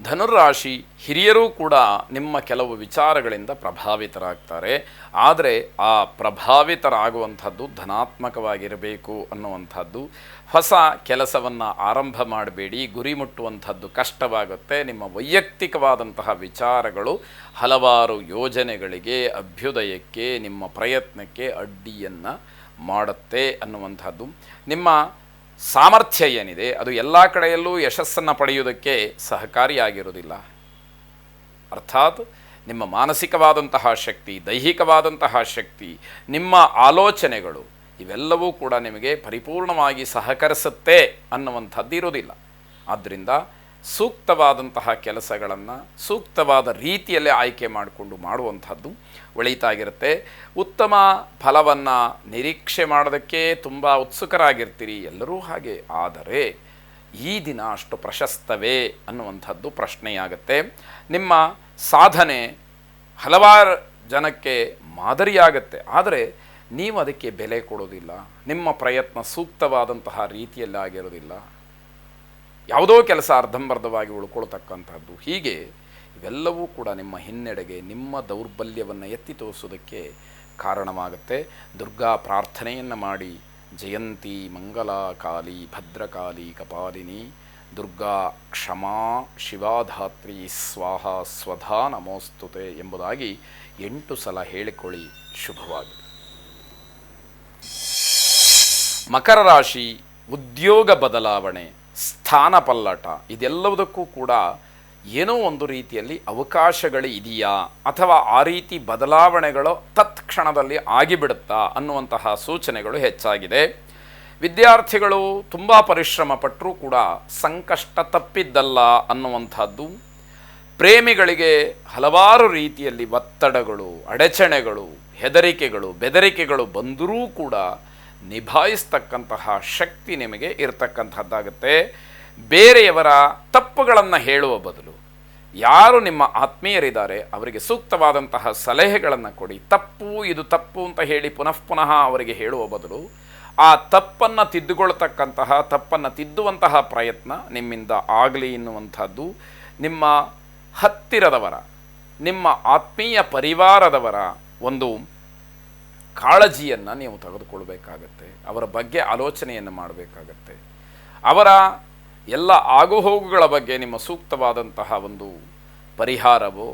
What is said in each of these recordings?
ಧನುರಾಶಿ ಹಿರಿಯರೂ ಕೂಡ ನಿಮ್ಮ ಕೆಲವು ವಿಚಾರಗಳಿಂದ ಪ್ರಭಾವಿತರಾಗ್ತಾರೆ. ಆದರೆ ಆ ಪ್ರಭಾವಿತರಾಗುವಂಥದ್ದು ಧನಾತ್ಮಕವಾಗಿರಬೇಕು ಅನ್ನುವಂಥದ್ದು. ಹೊಸ ಕೆಲಸವನ್ನು ಆರಂಭ ಮಾಡಬೇಡಿ, ಗುರಿ ಮುಟ್ಟುವಂಥದ್ದು ಕಷ್ಟವಾಗುತ್ತೆ. ನಿಮ್ಮ ವೈಯಕ್ತಿಕವಾದಂತಹ ವಿಚಾರಗಳು ಹಲವಾರು ಯೋಜನೆಗಳಿಗೆ, ಅಭ್ಯುದಯಕ್ಕೆ, ನಿಮ್ಮ ಪ್ರಯತ್ನಕ್ಕೆ ಅಡ್ಡಿಯನ್ನು ಮಾಡುತ್ತೆ ಅನ್ನುವಂಥದ್ದು. ನಿಮ್ಮ ಸಾಮರ್ಥ್ಯ ಏನಿದೆ ಅದು ಎಲ್ಲ ಕಡೆಯಲ್ಲೂ ಯಶಸ್ಸನ್ನು ಪಡೆಯುವುದಕ್ಕೆ ಸಹಕಾರಿಯಾಗಿರುವುದಿಲ್ಲ. ಅರ್ಥಾತ್ ನಿಮ್ಮ ಮಾನಸಿಕವಾದಂತಹ ಶಕ್ತಿ, ದೈಹಿಕವಾದಂತಹ ಶಕ್ತಿ, ನಿಮ್ಮ ಆಲೋಚನೆಗಳು ಇವೆಲ್ಲವೂ ಕೂಡ ನಿಮಗೆ ಪರಿಪೂರ್ಣವಾಗಿ ಸಹಕರಿಸುತ್ತೆ ಅನ್ನುವಂಥದ್ದು ಇರೋದಿಲ್ಲ. ಆದ್ದರಿಂದ ಸೂಕ್ತವಾದಂತಹ ಕೆಲಸಗಳನ್ನು ಸೂಕ್ತವಾದ ರೀತಿಯಲ್ಲೇ ಆಯ್ಕೆ ಮಾಡಿಕೊಂಡು ಮಾಡುವಂಥದ್ದು ಒಳಿತಾಗಿರುತ್ತೆ. ಉತ್ತಮ ಫಲವನ್ನು ನಿರೀಕ್ಷೆ ಮಾಡೋದಕ್ಕೆ ತುಂಬ ಉತ್ಸುಕರಾಗಿರ್ತೀರಿ, ಎಲ್ಲರೂ ಹಾಗೆ. ಆದರೆ ಈ ದಿನ ಅಷ್ಟು ಪ್ರಶಸ್ತವೇ ಅನ್ನುವಂಥದ್ದು ಪ್ರಶ್ನೆಯಾಗುತ್ತೆ. ನಿಮ್ಮ ಸಾಧನೆ ಹಲವಾರು ಜನಕ್ಕೆ ಮಾದರಿಯಾಗುತ್ತೆ, ಆದರೆ ನೀವು ಅದಕ್ಕೆ ಬೆಲೆ ಕೊಡೋದಿಲ್ಲ. ನಿಮ್ಮ ಪ್ರಯತ್ನ ಸೂಕ್ತವಾದಂತಹ ರೀತಿಯಲ್ಲಿ ಆಗಿರೋದಿಲ್ಲ. ಯಾವುದೋ ಕೆಲಸ ಅರ್ಧಂಬರ್ಧವಾಗಿ ಉಳ್ಕೊಳ್ತಕ್ಕಂಥದ್ದು. ಹೀಗೆ ಇವೆಲ್ಲವೂ ಕೂಡ ನಿಮ್ಮ ಹಿನ್ನಡೆಗೆ, ನಿಮ್ಮ ದೌರ್ಬಲ್ಯವನ್ನು ಎತ್ತಿ ತೋರಿಸೋದಕ್ಕೆ ಕಾರಣವಾಗುತ್ತೆ. ದುರ್ಗಾ ಪ್ರಾರ್ಥನೆಯನ್ನು ಮಾಡಿ, ಜಯಂತಿ ಮಂಗಲಾ ಕಾಳಿ ಭದ್ರಕಾಳಿ ಕಪಾಲಿನಿ ದುರ್ಗಾ ಕ್ಷಮಾ ಶಿವಾಧಾತ್ರಿ ಸ್ವಾಹ ಸ್ವಧಾ ನಮೋಸ್ತುತೆ ಎಂಬುದಾಗಿ 8 ಸಲ ಹೇಳಿಕೊಳ್ಳಿ. ಶುಭವಾಗಲಿ. ಮಕರ ರಾಶಿ, ಉದ್ಯೋಗ ಬದಲಾವಣೆ, ಸ್ಥಾನ ಪಲ್ಲಟ, ಇದೆಲ್ಲವುದಕ್ಕೂ ಕೂಡ ಏನೋ ಒಂದು ರೀತಿಯಲ್ಲಿ ಅವಕಾಶಗಳು ಇದೆಯಾ ಅಥವಾ ಆ ರೀತಿ ಬದಲಾವಣೆಗಳು ತತ್ಕ್ಷಣದಲ್ಲಿ ಆಗಿಬಿಡುತ್ತಾ ಅನ್ನುವಂತಹ ಸೂಚನೆಗಳು ಹೆಚ್ಚಾಗಿದೆ. ವಿದ್ಯಾರ್ಥಿಗಳು ತುಂಬ ಪರಿಶ್ರಮ ಪಟ್ಟರೂ ಕೂಡ ಸಂಕಷ್ಟ ತಪ್ಪಿದ್ದಲ್ಲ ಅನ್ನುವಂಥದ್ದು. ಪ್ರೇಮಿಗಳಿಗೆ ಹಲವಾರು ರೀತಿಯಲ್ಲಿ ಒತ್ತಡಗಳು, ಅಡಚಣೆಗಳು, ಹೆದರಿಕೆಗಳು, ಬೆದರಿಕೆಗಳು ಬಂದರೂ ಕೂಡ ನಿಭಾಯಿಸ್ತಕ್ಕಂತಹ ಶಕ್ತಿ ನಿಮಗೆ ಇರತಕ್ಕಂಥದ್ದಾಗುತ್ತೆ. ಬೇರೆಯವರ ತಪ್ಪುಗಳನ್ನು ಹೇಳುವ ಬದಲು ಯಾರು ನಿಮ್ಮ ಆತ್ಮೀಯರಿದ್ದಾರೆ ಅವರಿಗೆ ಸೂಕ್ತವಾದಂತಹ ಸಲಹೆಗಳನ್ನು ಕೊಡಿ. ಇದು ತಪ್ಪು ಅಂತ ಹೇಳಿ ಪುನಃ ಅವರಿಗೆ ಹೇಳುವ ಬದಲು ಆ ತಪ್ಪನ್ನು ತಿದ್ದುಕೊಳ್ತಕ್ಕಂತಹ, ತಪ್ಪನ್ನು ತಿದ್ದುವಂತಹ ಪ್ರಯತ್ನ ನಿಮ್ಮಿಂದ ಆಗಲಿ ಎನ್ನುವಂಥದ್ದು. ನಿಮ್ಮ ಹತ್ತಿರದವರ, ನಿಮ್ಮ ಆತ್ಮೀಯ ಪರಿವಾರದವರ ಒಂದು ಕಾಳಜಿಯನ್ನು ನೀವು ತೆಗೆದುಕೊಳ್ಬೇಕಾಗತ್ತೆ. ಅವರ ಬಗ್ಗೆ ಆಲೋಚನೆಯನ್ನು ಮಾಡಬೇಕಾಗತ್ತೆ. ಅವರ ಎಲ್ಲ ಆಗುಹೋಗುಗಳ ಬಗ್ಗೆ ನಿಮ್ಮ ಸೂಕ್ತವಾದಂತಹ ಒಂದು ಪರಿಹಾರವೋ,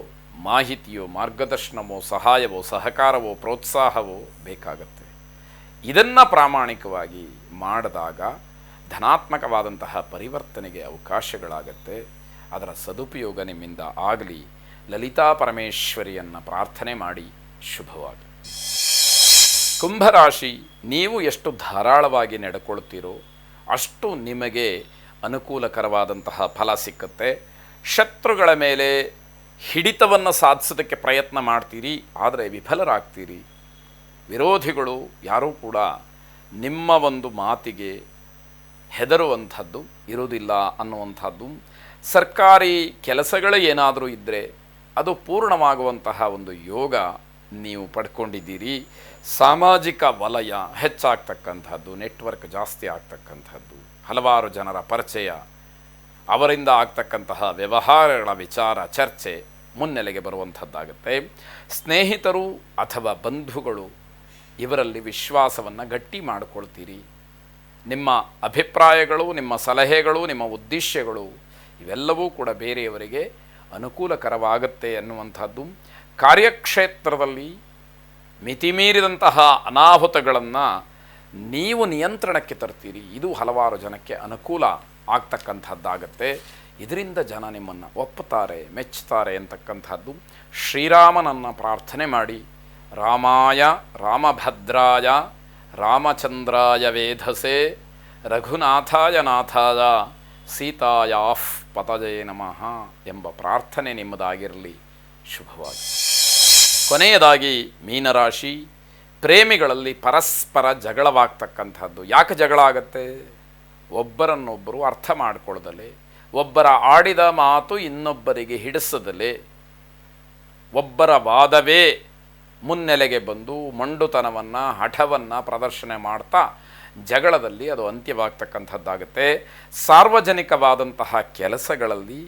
ಮಾಹಿತಿಯೋ, ಮಾರ್ಗದರ್ಶನವೋ, ಸಹಾಯವೋ, ಸಹಕಾರವೋ, ಪ್ರೋತ್ಸಾಹವೋ ಬೇಕಾಗತ್ತೆ. ಇದನ್ನು ಪ್ರಾಮಾಣಿಕವಾಗಿ ಮಾಡಿದಾಗ ಧನಾತ್ಮಕವಾದಂತಹ ಪರಿವರ್ತನೆಗೆ ಅವಕಾಶಗಳಾಗತ್ತೆ. ಅದರ ಸದುಪಯೋಗ ನಿಮ್ಮಿಂದ ಆಗಲಿ. ಲಲಿತಾ ಪರಮೇಶ್ವರಿಯನ್ನು ಪ್ರಾರ್ಥನೆ ಮಾಡಿ. ಶುಭವಾಗಿ. ಕುಂಭರಾಶಿ, ನೀವು ಎಷ್ಟು ಧಾರಾಳವಾಗಿ ನಡೆಕೊಳ್ತೀರೋ ಅಷ್ಟು ನಿಮಗೆ ಅನುಕೂಲಕರವಾದಂತಹ ಫಲ ಸಿಕ್ಕತ್ತೆ. ಶತ್ರುಗಳ ಮೇಲೆ ಹಿಡಿತವನ್ನು ಸಾಧಿಸೋದಕ್ಕೆ ಪ್ರಯತ್ನ ಮಾಡ್ತೀರಿ, ಆದರೆ ವಿಫಲರಾಗ್ತೀರಿ. ವಿರೋಧಿಗಳು ಯಾರೂ ಕೂಡ ನಿಮ್ಮ ಒಂದು ಮಾತಿಗೆ ಹೆದರುವಂಥದ್ದು ಇರುವುದಿಲ್ಲ ಅನ್ನುವಂಥದ್ದು. ಸರ್ಕಾರಿ ಕೆಲಸಗಳು ಏನಾದರೂ ಇದ್ದರೆ ಅದು ಪೂರ್ಣವಾಗುವಂತಹ ಒಂದು ಯೋಗ ನೀವು ಪಡ್ಕೊಂಡಿದ್ದೀರಿ. ಸಾಮಾಜಿಕ ವಲಯ ಹೆಚ್ಚಾಗ್ತಕ್ಕಂಥದ್ದು, ನೆಟ್ವರ್ಕ್ ಜಾಸ್ತಿ ಆಗ್ತಕ್ಕಂಥದ್ದು, ಹಲವಾರು ಜನರ ಪರಿಚಯ, ಅವರಿಂದ ಆಗ್ತಕ್ಕಂತಹ ವ್ಯವಹಾರಗಳ ವಿಚಾರ ಚರ್ಚೆ ಮುನ್ನೆಲೆಗೆ ಬರುವಂಥದ್ದಾಗುತ್ತೆ. ಸ್ನೇಹಿತರು ಅಥವಾ ಬಂಧುಗಳು ಇವರಲ್ಲಿ ವಿಶ್ವಾಸವನ್ನು ಗಟ್ಟಿ ಮಾಡಿಕೊಳ್ತೀರಿ. ನಿಮ್ಮ ಅಭಿಪ್ರಾಯಗಳು, ನಿಮ್ಮ ಸಲಹೆಗಳು, ನಿಮ್ಮ ಉದ್ದೇಶಗಳು ಇವೆಲ್ಲವೂ ಕೂಡ ಬೇರೆಯವರಿಗೆ ಅನುಕೂಲಕರವಾಗುತ್ತೆ ಅನ್ನುವಂಥದ್ದು. ಕಾರ್ಯಕ್ಷೇತ್ರದಲ್ಲಿ ಮಿತಿಮೀರಿದಂತಹ ಅನಾಹುತಗಳನ್ನು ನೀವು ನಿಯಂತ್ರಣಕ್ಕೆ ತರ್ತೀರಿ. ಇದು ಹಲವಾರು ಜನಕ್ಕೆ ಅನುಕೂಲ ಆಗ್ತಕ್ಕಂಥದ್ದಾಗತ್ತೆ. ಇದರಿಂದ ಜನ ನಿಮ್ಮನ್ನು ಒಪ್ಪುತ್ತಾರೆ, ಮೆಚ್ಚುತ್ತಾರೆ ಅಂತಕ್ಕಂಥದ್ದು. ಶ್ರೀರಾಮನನ್ನು ಪ್ರಾರ್ಥನೆ ಮಾಡಿ. ರಾಮಾಯ ರಾಮಭದ್ರಾಯ ರಾಮಚಂದ್ರಾಯ ವೇಧಸೆ ರಘುನಾಥಾಯ ನಾಥಾಯ ಸೀತಾಯಾಫ್ ಪತಜೇ ನಮಃ ಎಂಬ ಪ್ರಾರ್ಥನೆ ನಿಮ್ಮದಾಗಿರಲಿ. ಶುಭವಾಗಿ. ಕೊನೆಯದಾಗಿ ಮೀನರಾಶಿ, ಪ್ರೇಮಿಗಳಲ್ಲಿ ಪರಸ್ಪರ ಜಗಳವಾಗ್ತಕ್ಕಂಥದ್ದು. ಯಾಕೆ ಜಗಳ ಆಗತ್ತೆ? ಒಬ್ಬರನ್ನೊಬ್ಬರು ಅರ್ಥ ಮಾಡಿಕೊಳ್ಳದಲೇ, ಒಬ್ಬರ ಆಡಿದ ಮಾತು ಇನ್ನೊಬ್ಬರಿಗೆ ಹಿಡಿಸದಲೇ, ಒಬ್ಬರ ವಾದವೇ ಮುನ್ನೆಲೆಗೆ ಬಂದು ಮೊಂಡುತನವನ್ನು, ಹಠವನ್ನು ಪ್ರದರ್ಶನ ಮಾಡ್ತಾ ಜಗಳದಲ್ಲಿ ಅದು ಅಂತ್ಯವಾಗ್ತಕ್ಕಂಥದ್ದಾಗುತ್ತೆ. ಸಾರ್ವಜನಿಕವಾದಂತಹ ಕೆಲಸಗಳಲ್ಲಿ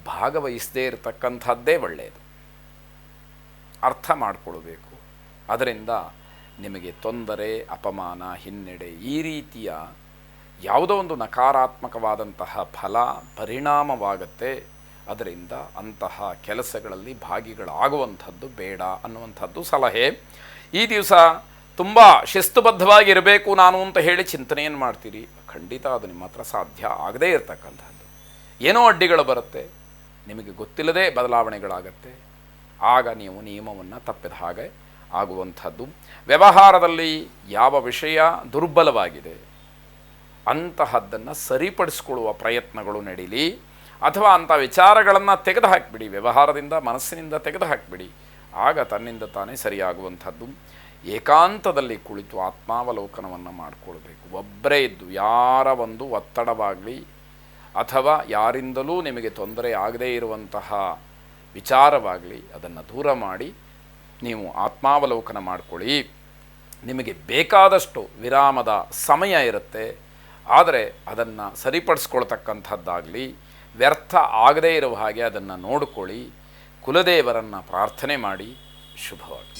ಭಾಗವಹಿಸದೇ ಇರತಕ್ಕಂಥದ್ದೇ ಒಳ್ಳೆಯದು. ಅರ್ಥ ಮಾಡಿಕೊಳ್ಬೇಕು. ಅದರಿಂದ ನಿಮಗೆ ತೊಂದರೆ, ಅಪಮಾನ, ಹಿನ್ನಡೆ ಈ ರೀತಿಯ ಯಾವುದೋ ಒಂದು ನಕಾರಾತ್ಮಕವಾದಂತಹ ಫಲ ಪರಿಣಾಮವಾಗತ್ತೆ. ಅದರಿಂದ ಅಂತಹ ಕೆಲಸಗಳಲ್ಲಿ ಭಾಗಿಗಳಾಗುವಂಥದ್ದು ಬೇಡ ಅನ್ನುವಂಥದ್ದು ಸಲಹೆ. ಈ ದಿವಸ ತುಂಬ ಶಿಸ್ತುಬದ್ಧವಾಗಿರಬೇಕು ನಾನು ಅಂತ ಹೇಳಿ ಚಿಂತನೆಯನ್ನು ಮಾಡ್ತೀರಿ, ಖಂಡಿತ ಅದು ನಿಮ್ಮ ಹತ್ರ ಸಾಧ್ಯ ಆಗದೇ ಇರತಕ್ಕಂಥದ್ದು. ಏನೋ ಅಡ್ಡಿಗಳು ಬರುತ್ತೆ, ನಿಮಗೆ ಗೊತ್ತಿಲ್ಲದೆ ಬದಲಾವಣೆಗಳಾಗತ್ತೆ. ಆಗ ನೀವು ನಿಯಮವನ್ನು ತಪ್ಪಿದ ಹಾಗೆ ಆಗುವಂಥದ್ದು. ವ್ಯವಹಾರದಲ್ಲಿ ಯಾವ ವಿಷಯ ದುರ್ಬಲವಾಗಿದೆ ಅಂತಹದ್ದನ್ನು ಸರಿಪಡಿಸ್ಕೊಳ್ಳುವ ಪ್ರಯತ್ನಗಳು ನಡೀಲಿ. ಅಥವಾ ಅಂಥ ವಿಚಾರಗಳನ್ನು ತೆಗೆದು ಹಾಕಿಬಿಡಿ, ವ್ಯವಹಾರದಿಂದ ಮನಸ್ಸಿನಿಂದ ತೆಗೆದು ಹಾಕಿಬಿಡಿ. ಆಗ ತನ್ನಿಂದ ತಾನೇ ಸರಿಯಾಗುವಂಥದ್ದು. ಏಕಾಂತದಲ್ಲಿ ಕುಳಿತು ಆತ್ಮಾವಲೋಕನವನ್ನು ಮಾಡಿಕೊಳ್ಬೇಕು. ಒಬ್ಬರೇ ಇದ್ದು ಯಾರ ಒಂದು ಒತ್ತಡವಾಗಲಿ ಅಥವಾ ಯಾರಿಂದಲೂ ನಿಮಗೆ ತೊಂದರೆ ಆಗದೇ ಇರುವಂತಹ ವಿಚಾರವಾಗಲಿ ಅದನ್ನು ದೂರ ಮಾಡಿ ನೀವು ಆತ್ಮಾವಲೋಕನ ಮಾಡಿಕೊಳ್ಳಿ. ನಿಮಗೆ ಬೇಕಾದಷ್ಟು ವಿರಾಮದ ಸಮಯ ಇರುತ್ತೆ, ಆದರೆ ಅದನ್ನು ಸರಿಪಡಿಸ್ಕೊಳ್ತಕ್ಕಂಥದ್ದಾಗಲಿ ವ್ಯರ್ಥ ಆಗದೇ ಇರುವ ಹಾಗೆ ಅದನ್ನು ನೋಡಿಕೊಳ್ಳಿ. ಕುಲದೇವರನ್ನು ಪ್ರಾರ್ಥನೆ ಮಾಡಿ. ಶುಭವಾಗಿ.